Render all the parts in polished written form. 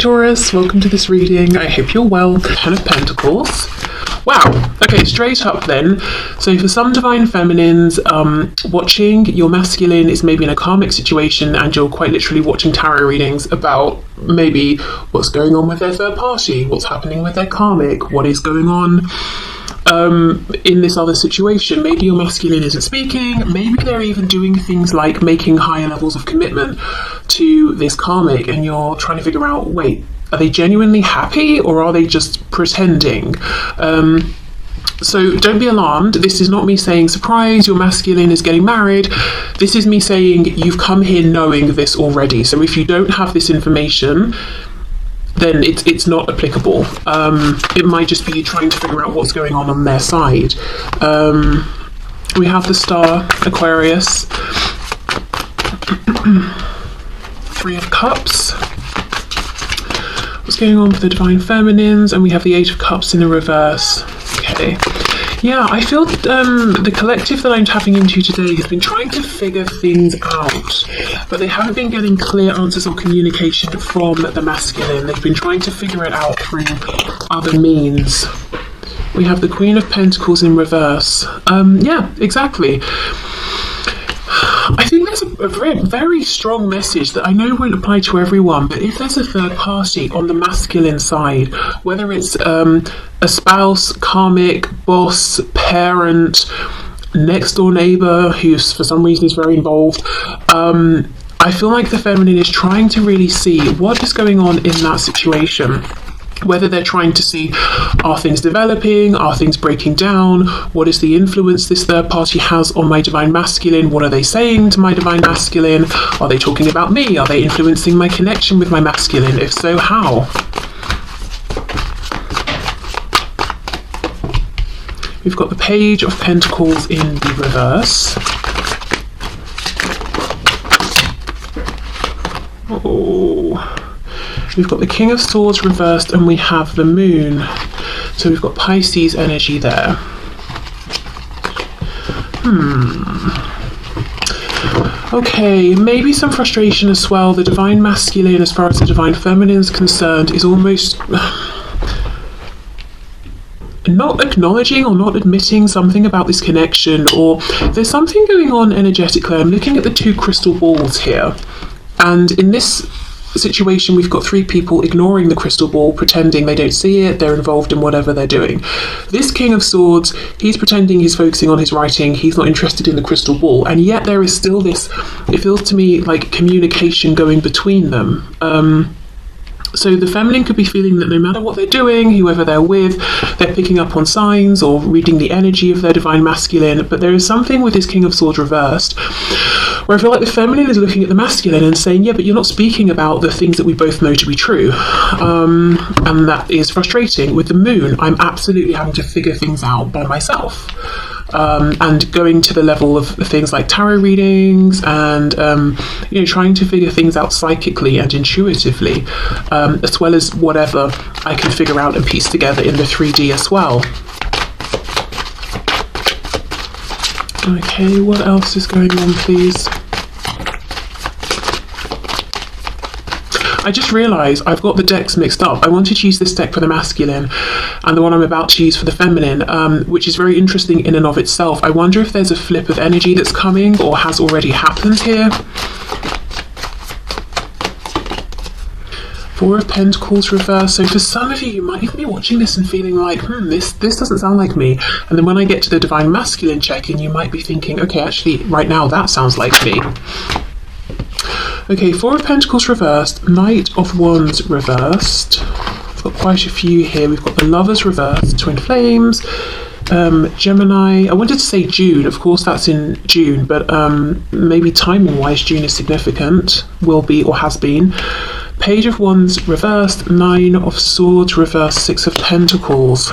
Taurus, welcome to this reading. I hope you're well. Ten of Pentacles. Wow. Okay, straight up then. So for some divine feminines watching, your masculine is maybe in a karmic situation and you're quite literally watching tarot readings about maybe what's going on with their third party, what's happening with their karmic, what is going on in this other situation. Maybe your masculine isn't speaking, maybe they're even doing things like making higher levels of commitment to this karmic, and you're trying to figure out, wait, are they genuinely happy or are they just pretending? So don't be alarmed. This is not me saying, surprise, your masculine is getting married. This is me saying you've come here knowing this already. So if you don't have this information, then it's not applicable. It might just be trying to figure out what's going on their side. We have the star, Aquarius. Three of Cups. What's going on with the divine feminines? And we have the Eight of Cups in the reverse. Okay. Yeah, I feel the collective that I'm tapping into today has been trying to figure things out, but they haven't been getting clear answers or communication from the masculine. They've been trying to figure it out through other means. We have the Queen of Pentacles in reverse. Yeah, exactly. I think there's a very, very strong message that I know won't apply to everyone, but if there's a third party on the masculine side, whether it's a spouse, karmic, boss, parent, next door neighbor who's for some reason is very involved, I feel like the feminine is trying to really see what is going on in that situation. Whether they're trying to see, are things developing, are things breaking down, what is the influence this third party has on my divine masculine, what are they saying to my divine masculine, are they talking about me, are they influencing my connection with my masculine, if so, how? We've got the Page of Pentacles in the reverse. Oh. We've got the King of Swords reversed and we have the Moon. So we've got Pisces energy there. Okay, maybe some frustration as well. The divine masculine, as far as the divine feminine is concerned, is almost not acknowledging or not admitting something about this connection, or there's something going on energetically. I'm looking at the two crystal balls here, and in this situation we've got three people ignoring the crystal ball, pretending they don't see it, they're involved in whatever they're doing. This King of Swords, he's pretending he's focusing on his writing, he's not interested in the crystal ball, and yet there is still this, it feels to me like communication going between them. So the feminine could be feeling that no matter what they're doing, whoever they're with, they're picking up on signs or reading the energy of their divine masculine, but there is something with this King of Swords reversed where I feel like the feminine is looking at the masculine and saying, yeah, but you're not speaking about the things that we both know to be true. And that is frustrating. With the Moon, I'm absolutely having to figure things out by myself. And going to the level of things like tarot readings and trying to figure things out psychically and intuitively, as well as whatever I can figure out and piece together in the 3D as well. Okay, what else is going on, please? I just realised I've got the decks mixed up. I wanted to use this deck for the masculine and the one I'm about to use for the feminine, which is very interesting in and of itself. I wonder if there's a flip of energy that's coming or has already happened here. Four of Pentacles reverse. So for some of you, you might even be watching this and feeling like, this doesn't sound like me. And then when I get to the divine masculine check-in, you might be thinking, okay, actually, right now that sounds like me. Okay, Four of Pentacles reversed, Knight of Wands reversed. I've got quite a few here. We've got the Lovers reversed, Twin Flames, Gemini. I wanted to say June, of course that's in June, but maybe timing-wise June is significant, will be or has been. Page of Wands reversed, Nine of Swords reversed, Six of Pentacles.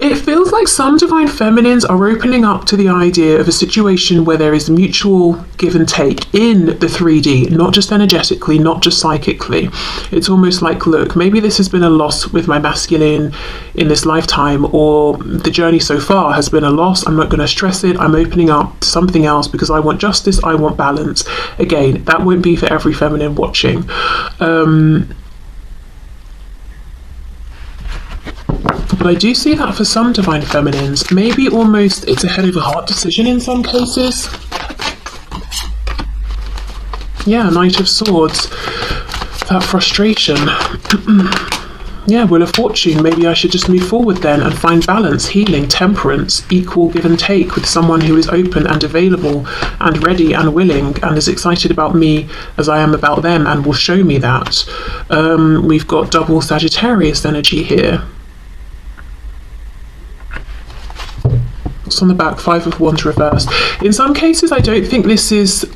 It feels like like some divine feminines are opening up to the idea of a situation where there is mutual give and take in the 3D, not just energetically, not just psychically. It's almost like, look, maybe this has been a loss with my masculine in this lifetime, or the journey so far has been a loss. I'm not going to stress it. I'm opening up to something else because I want justice, I want balance. Again, that won't be for every feminine watching. But I do see that for some divine feminines, maybe almost it's a head over heart decision in some cases. Yeah, Knight of Swords, that frustration. Yeah, Wheel of Fortune, maybe I should just move forward then and find balance, healing, temperance, equal give and take with someone who is open and available and ready and willing and as excited about me as I am about them and will show me that. We've got double Sagittarius energy here. What's on the back? 5 of Wands reversed. In some cases, I don't think this is...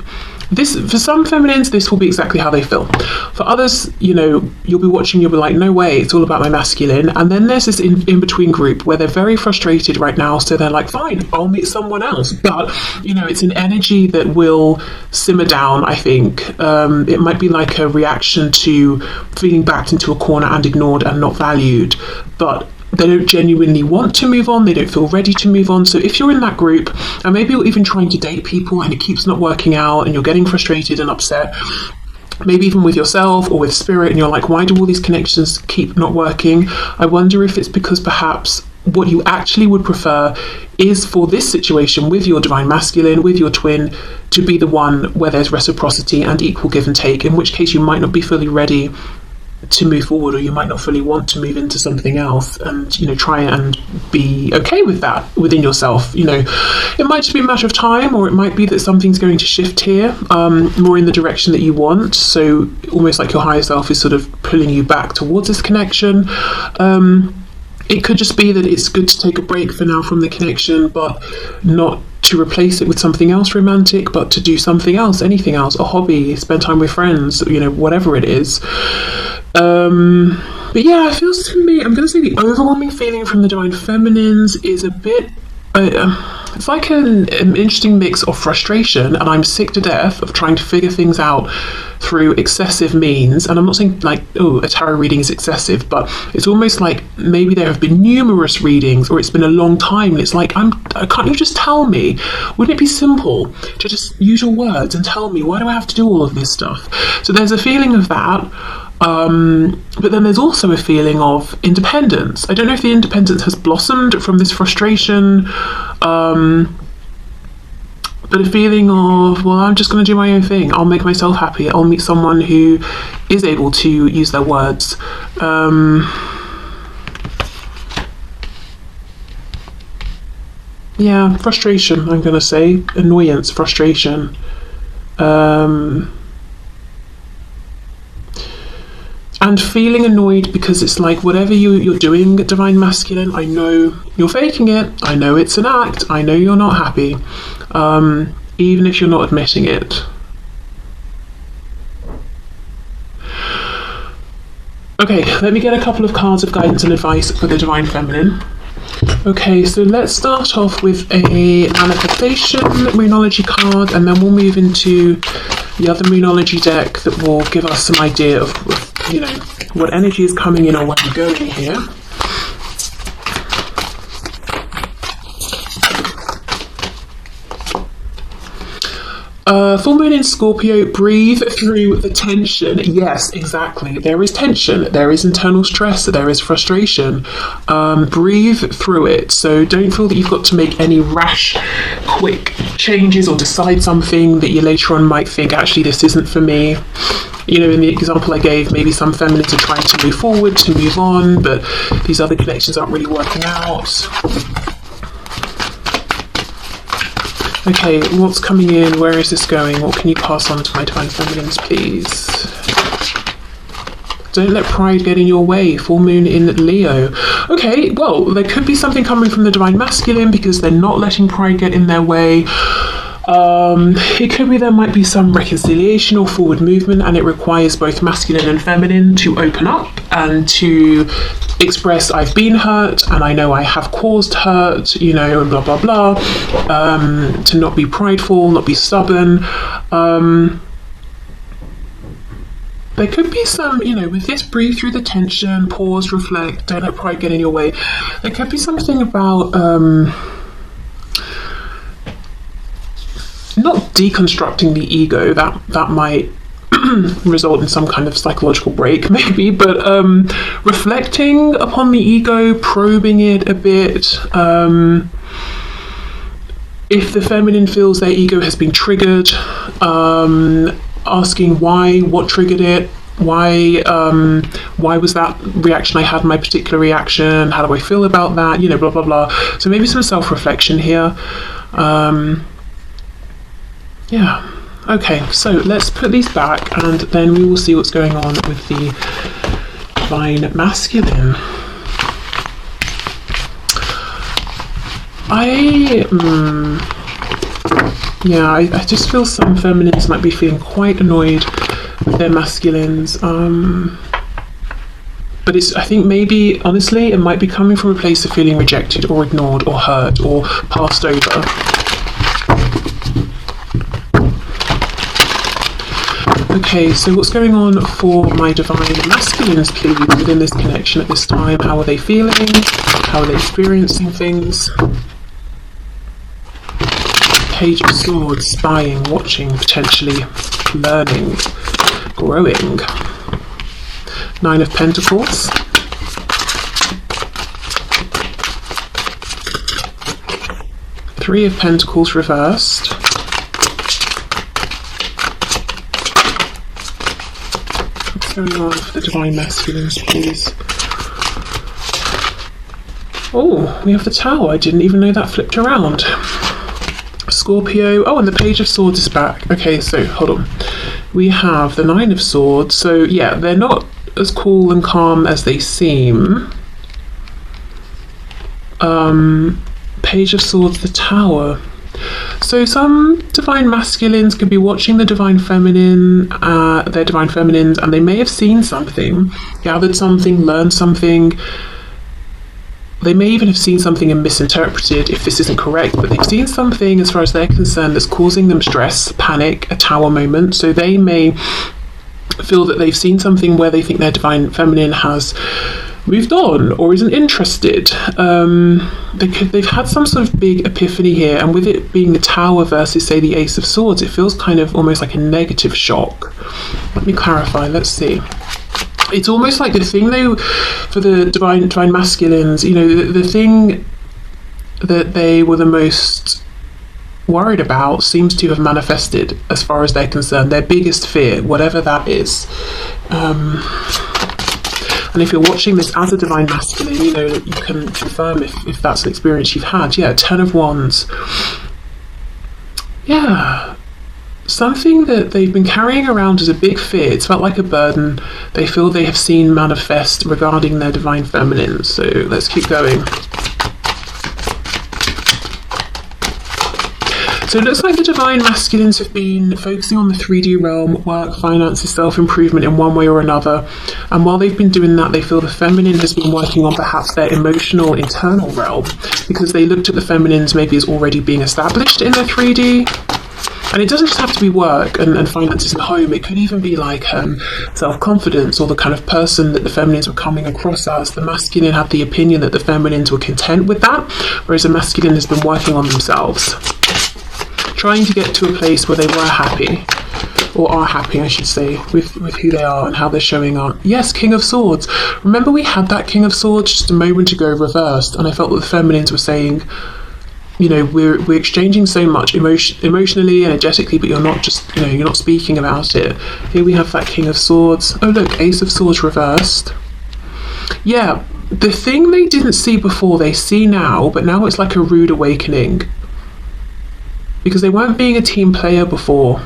for some feminines, this will be exactly how they feel. For others, you know, you'll be watching, you'll be like, no way, it's all about my masculine. And then there's this in-between group where they're very frustrated right now, so they're like, fine, I'll meet someone else. But, you know, it's an energy that will simmer down, I think. It might be like a reaction to feeling backed into a corner and ignored and not valued. But they don't genuinely want to move on, they don't feel ready to move on. So if you're in that group, and maybe you're even trying to date people and it keeps not working out and you're getting frustrated and upset, maybe even with yourself or with spirit, and you're like, why do all these connections keep not working? I wonder if it's because perhaps what you actually would prefer is for this situation with your divine masculine, with your twin, to be the one where there's reciprocity and equal give and take, in which case you might not be fully ready to move forward, or you might not fully want to move into something else, and, you know, try and be okay with that within yourself. You know, it might just be a matter of time, or it might be that something's going to shift here more in the direction that you want, so almost like your higher self is sort of pulling you back towards this connection. It could just be that it's good to take a break for now from the connection, but not to replace it with something else romantic, but to do something else, anything else, a hobby, spend time with friends, you know, whatever it is. But yeah, it feels to me, I'm going to say the overwhelming feeling from the divine feminines is a bit, it's like an interesting mix of frustration, and I'm sick to death of trying to figure things out through excessive means. And I'm not saying like, oh, a tarot reading is excessive, but it's almost like maybe there have been numerous readings, or it's been a long time, and it's like, can't you just tell me? Wouldn't it be simple to just use your words and tell me? Why do I have to do all of this stuff? So there's a feeling of that. But then there's also a feeling of independence. I don't know if the independence has blossomed from this frustration, but a feeling of, well, I'm just going to do my own thing. I'll make myself happy. I'll meet someone who is able to use their words. Yeah, frustration, I'm going to say. Annoyance, frustration. And feeling annoyed because it's like, whatever you're doing, divine masculine, I know you're faking it. I know it's an act. I know you're not happy, even if you're not admitting it. Okay, let me get a couple of cards of guidance and advice for the divine feminine. Okay, so let's start off with a manifestation moonology card, and then we'll move into the other moonology deck that will give us some idea of, you know, what energy is coming in or where we're going here. Full moon in Scorpio, breathe through the tension. Yes, exactly. There is tension, there is internal stress, there is frustration. Breathe through it. So don't feel that you've got to make any rash, quick changes or decide something that you later on might think, actually, this isn't for me. You know, in the example I gave, maybe some feminines are trying to move forward, to move on, but these other connections aren't really working out. Okay, what's coming in? Where is this going? What can you pass on to my divine feminines, please? Don't let pride get in your way. Full moon in Leo. Okay, well, there could be something coming from the divine masculine because they're not letting pride get in their way. It could be there might be some reconciliation or forward movement, and it requires both masculine and feminine to open up and to express I've been hurt and I know I have caused hurt, you know, and blah blah blah. To not be prideful, not be stubborn. There could be some, you know, with this, breathe through the tension, pause, reflect, don't let pride get in your way. There could be something about not deconstructing the ego, that might result in some kind of psychological break maybe, but reflecting upon the ego, probing it a bit. If the feminine feels their ego has been triggered, asking why, what triggered it, why was that reaction I had, my particular reaction, how do I feel about that, you know, blah blah blah. So maybe some self-reflection here. Yeah, okay, so let's put these back and then we will see what's going on with the divine masculine. I just feel some feminines might be feeling quite annoyed with their masculines. But I think maybe, honestly, it might be coming from a place of feeling rejected or ignored or hurt or passed over. Okay, so what's going on for my divine masculines, please, within this connection at this time? How are they feeling? How are they experiencing things? Page of Swords, spying, watching, potentially learning, growing. Nine of Pentacles. Three of Pentacles reversed. What's going on for the divine masculines, please? Oh, we have the Tower. I didn't even know that flipped around. Scorpio. Oh, and the Page of Swords is back. Okay, so hold on. We have the Nine of Swords. So yeah, they're not as cool and calm as they seem. Page of Swords, the Tower. So some divine masculines could be watching the divine feminine, their divine feminines, and they may have seen something, gathered something, learned something. They may even have seen something and misinterpreted if this isn't correct, but they've seen something as far as they're concerned that's causing them stress, panic, a Tower moment. So they may feel that they've seen something where they think their divine feminine has moved on or isn't interested. They've had some sort of big epiphany here, and with it being the Tower versus, say, the Ace of Swords, it feels kind of almost like a negative shock. Let me clarify, let's see. It's almost like the thing for the divine masculines, you know, the thing that they were the most worried about seems to have manifested as far as they're concerned. Their biggest fear, whatever that is. And if you're watching this as a divine masculine, you know, you can confirm if that's an experience you've had. Yeah, Ten of Wands. Yeah. Something that they've been carrying around as a big fear. It's felt like a burden. They feel they have seen manifest regarding their divine feminine. So let's keep going. So it looks like the divine masculines have been focusing on the 3D realm, work, finances, self-improvement in one way or another. And while they've been doing that, they feel the feminine has been working on perhaps their emotional internal realm, because they looked at the feminines maybe as already being established in their 3D. And it doesn't just have to be work and finances and home. It could even be like self-confidence, or the kind of person that the feminines were coming across as. The masculine had the opinion that the feminines were content with that, whereas the masculine has been working on themselves, trying to get to a place where they were happy, or are happy, I should say, with who they are and how they're showing up. Yes, King of Swords. Remember we had that King of Swords just a moment ago reversed, and I felt that the feminines were saying, you know, we're exchanging so much emotionally, energetically, but you're not just, you know, you're not speaking about it. Here we have that King of Swords. Oh look, Ace of Swords reversed. Yeah, the thing they didn't see before, they see now, but now it's like a rude awakening. Because they weren't being a team player before.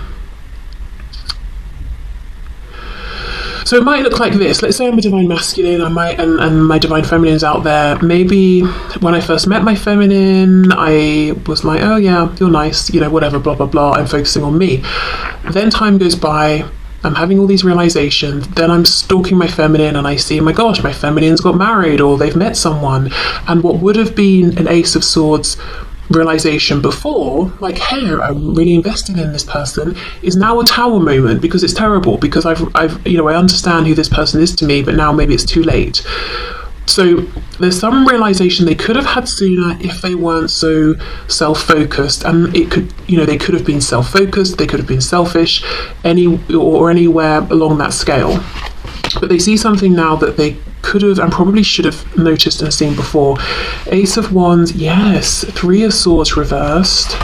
So it might look like this. Let's say I'm a divine masculine, and my divine feminine's out there. Maybe when I first met my feminine, I was like, oh yeah, you're nice, you know, whatever, blah, blah, blah. I'm focusing on me. Then time goes by, I'm having all these realizations, then I'm stalking my feminine and I see, oh my gosh, my feminine's got married or they've met someone. And what would have been an Ace of Swords realization before, like, hey, I'm really invested in this person, is now a Tower moment, because it's terrible, because I've you know, I understand who this person is to me, but now maybe it's too late. So there's some realization they could have had sooner if they weren't so self-focused, and it could, you know, they could have been self-focused, they could have been selfish, anywhere along that scale. But they see something now that they could have and probably should have noticed and seen before. Ace of Wands, yes. 3 of Swords reversed.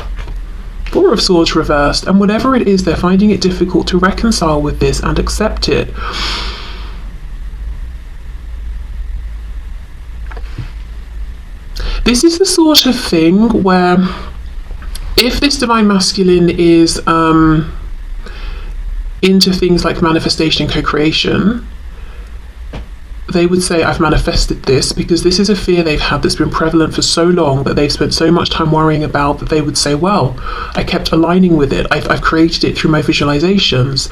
4 of Swords reversed. And whatever it is, they're finding it difficult to reconcile with this and accept it. This is the sort of thing where if this divine masculine is into things like manifestation and co-creation, they would say, I've manifested this, because this is a fear they've had that's been prevalent for so long, that they've spent so much time worrying about, that they would say, well, I kept aligning with it. I've created it through my visualizations.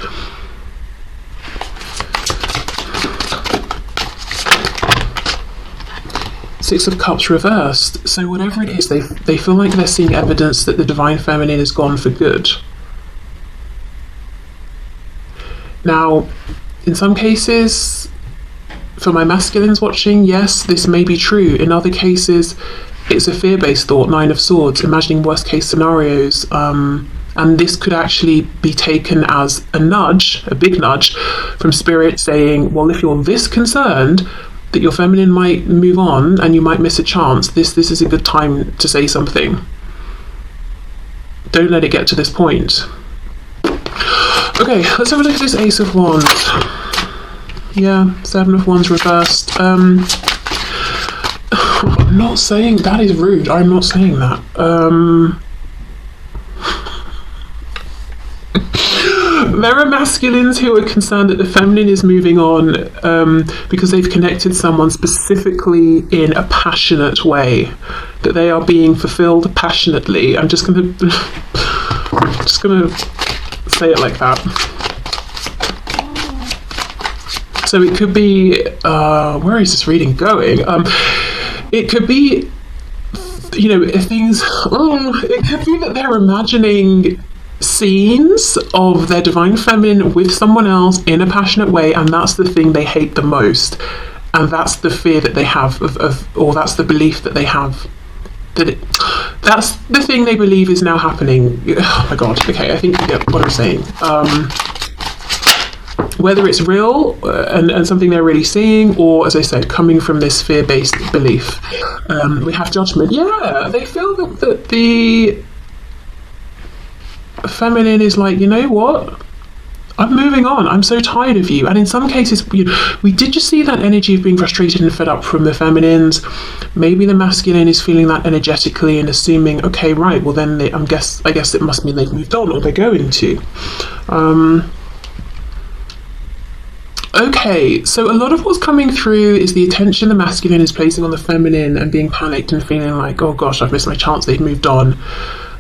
Six of Cups reversed. So whatever it is, they feel like they're seeing evidence that the divine feminine is gone for good. Now, in some cases, for my masculines watching, yes, this may be true. In other cases, it's a fear-based thought, 9 of Swords, imagining worst-case scenarios. And this could actually be taken as a nudge, a big nudge, from Spirit saying, well, if you're this concerned that your feminine might move on and you might miss a chance, this is a good time to say something. Don't let it get to this point. Okay, let's have a look at this Ace of Wands. Yeah, 7 of Wands reversed. I'm not saying that is rude. I'm not saying that. There are masculines who are concerned that the feminine is moving on because they've connected someone specifically in a passionate way, that they are being fulfilled passionately. I'm just gonna say it like that. So it could be, where is this reading going? It could be, you know, things, it could be that they're imagining scenes of their divine feminine with someone else in a passionate way, and that's the thing they hate the most. And that's the fear that they have or that's the belief that they have, that's the thing they believe is now happening. Oh my God, okay, I think you get what I'm saying. Whether it's real and something they're really seeing, or, as I said, coming from this fear-based belief. We have Judgment. Yeah, they feel that the feminine is like, you know what? I'm moving on. I'm so tired of you. And in some cases, we did just see that energy of being frustrated and fed up from the feminines. Maybe the masculine is feeling that energetically and assuming, okay, right, well then I guess it must mean they've moved on, or they're going to. Okay, so a lot of what's coming through is the attention the masculine is placing on the feminine and being panicked and feeling like, oh gosh, I've missed my chance, they've moved on.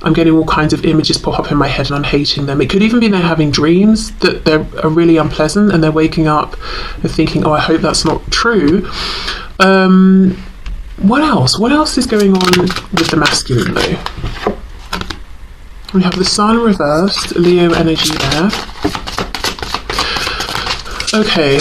I'm getting all kinds of images pop up in my head and I'm hating them. It could even be they're having dreams that they're really unpleasant, and they're waking up and thinking, oh, I hope that's not true. What else? What else is going on with the masculine though? We have the Sun reversed, Leo energy there. Okay,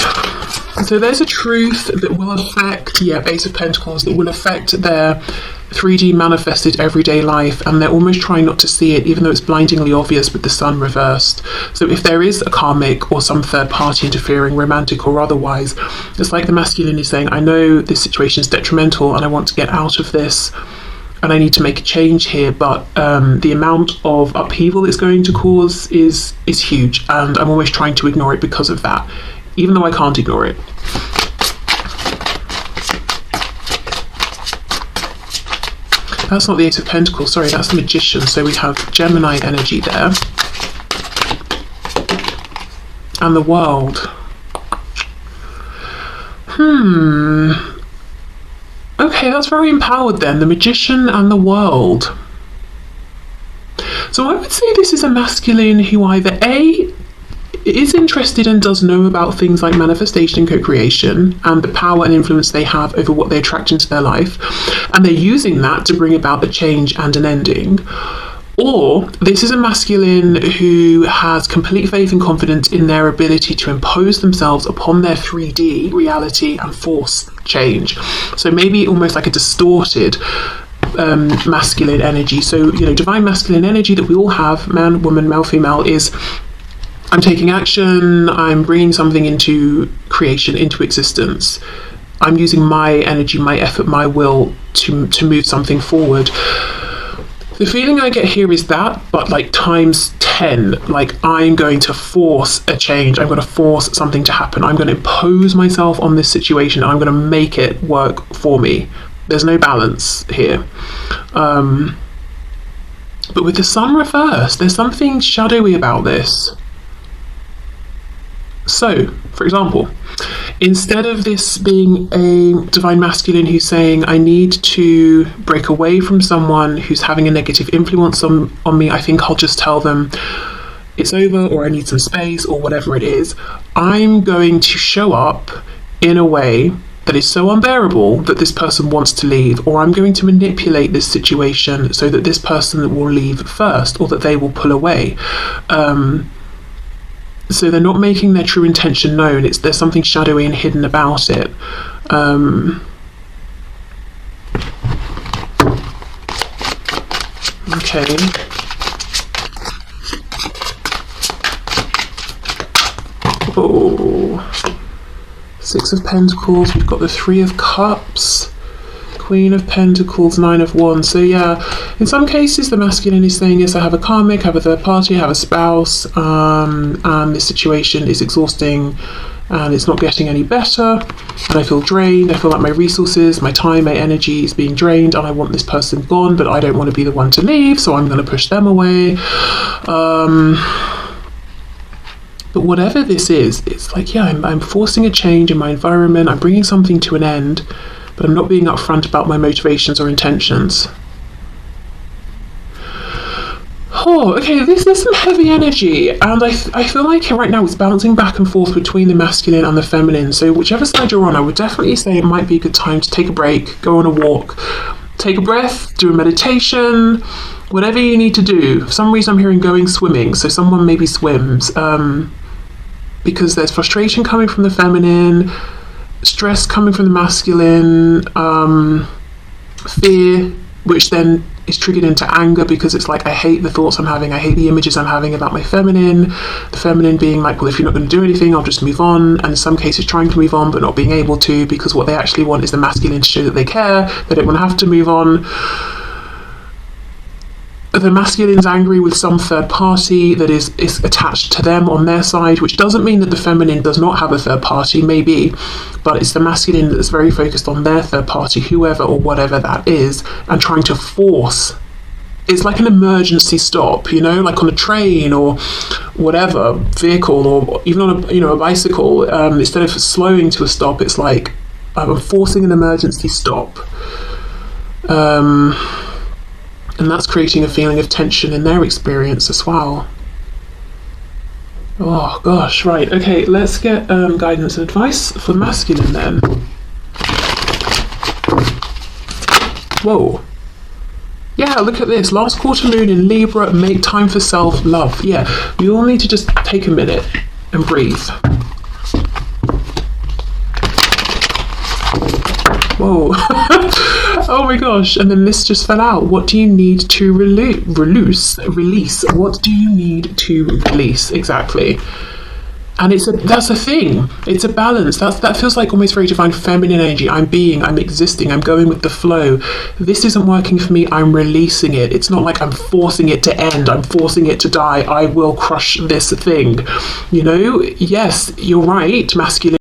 so there's a truth that will affect, Ace of Pentacles, that will affect their 3D manifested everyday life, and they're almost trying not to see it, even though it's blindingly obvious with the Sun reversed. So if there is a karmic or some third party interfering, romantic or otherwise, it's like the masculine is saying, I know this situation is detrimental and I want to get out of this and I need to make a change here, but the amount of upheaval it's going to cause is huge, and I'm always trying to ignore it because of that, even though I can't ignore it. That's not the Ace of Pentacles, sorry, that's the Magician. So we have Gemini energy there. And the World. Okay, that's very empowered then. The Magician and the World. So I would say this is a masculine who either A, is interested and does know about things like manifestation and co-creation and the power and influence they have over what they attract into their life, and they're using that to bring about a change and an ending. Or this is a masculine who has complete faith and confidence in their ability to impose themselves upon their 3D reality and force change. So maybe almost like a distorted masculine energy. So, you know, divine masculine energy that we all have, man, woman, male, female, is I'm taking action, I'm bringing something into creation, into existence. I'm using my energy, my effort, my will to move something forward. The feeling I get here is that, but like times 10, like I'm going to force a change. I'm going to force something to happen. I'm going to impose myself on this situation. I'm going to make it work for me. There's no balance here. But with the sun reversed, there's something shadowy about this. So, for example, instead of this being a divine masculine who's saying, I need to break away from someone who's having a negative influence on me, I think I'll just tell them it's over, or I need some space, or whatever it is. I'm going to show up in a way that is so unbearable that this person wants to leave, or I'm going to manipulate this situation so that this person will leave first, or that they will pull away. So they're not making their true intention known. There's something shadowy and hidden about it. Okay. Oh. Six of Pentacles. We've got the Three of Cups. Queen of Pentacles, Nine of Wands. So yeah, in some cases the masculine is saying, yes, I have a karmic, I have a third party, I have a spouse, and this situation is exhausting and it's not getting any better, and I feel drained. I feel like my resources, my time, my energy is being drained, and I want this person gone, but I don't want to be the one to leave, so I'm going to push them away. But whatever this is, it's like, yeah, I'm forcing a change in my environment, I'm bringing something to an end, but I'm not being upfront about my motivations or intentions. Oh, okay, there's some heavy energy, and I feel like right now it's bouncing back and forth between the masculine and the feminine. So whichever side you're on, I would definitely say it might be a good time to take a break, go on a walk, take a breath, do a meditation, whatever you need to do. For some reason I'm hearing going swimming, so someone maybe swims, because there's frustration coming from the feminine, stress coming from the masculine, fear, which then is triggered into anger because it's like, I hate the thoughts I'm having, I hate the images I'm having about my feminine. The feminine being like, well, if you're not going to do anything, I'll just move on. And in some cases trying to move on but not being able to, because what they actually want is the masculine to show that they care, they don't want to have to move on. The masculine's angry with some third party that is attached to them on their side, which doesn't mean that the feminine does not have a third party, maybe, but it's the masculine that's very focused on their third party, whoever or whatever that is, and trying to force. It's like an emergency stop, you know, like on a train or whatever vehicle, or even on a bicycle. Instead of slowing to a stop, it's like I'm forcing an emergency stop. And that's creating a feeling of tension in their experience as well. Oh gosh, right, okay, let's get guidance and advice for the masculine then. Whoa. Yeah, look at this, last quarter moon in Libra, make time for self-love. Yeah, we all need to just take a minute and breathe. Whoa. Oh my gosh, and then this just fell out. What do you need to release? What do you need to release? Exactly. And that's a thing. It's a balance. That feels like almost very divine feminine energy. I'm existing, I'm going with the flow. This isn't working for me, I'm releasing it. It's not like I'm forcing it to end, I'm forcing it to die, I will crush this thing. You know, yes, you're right, masculine.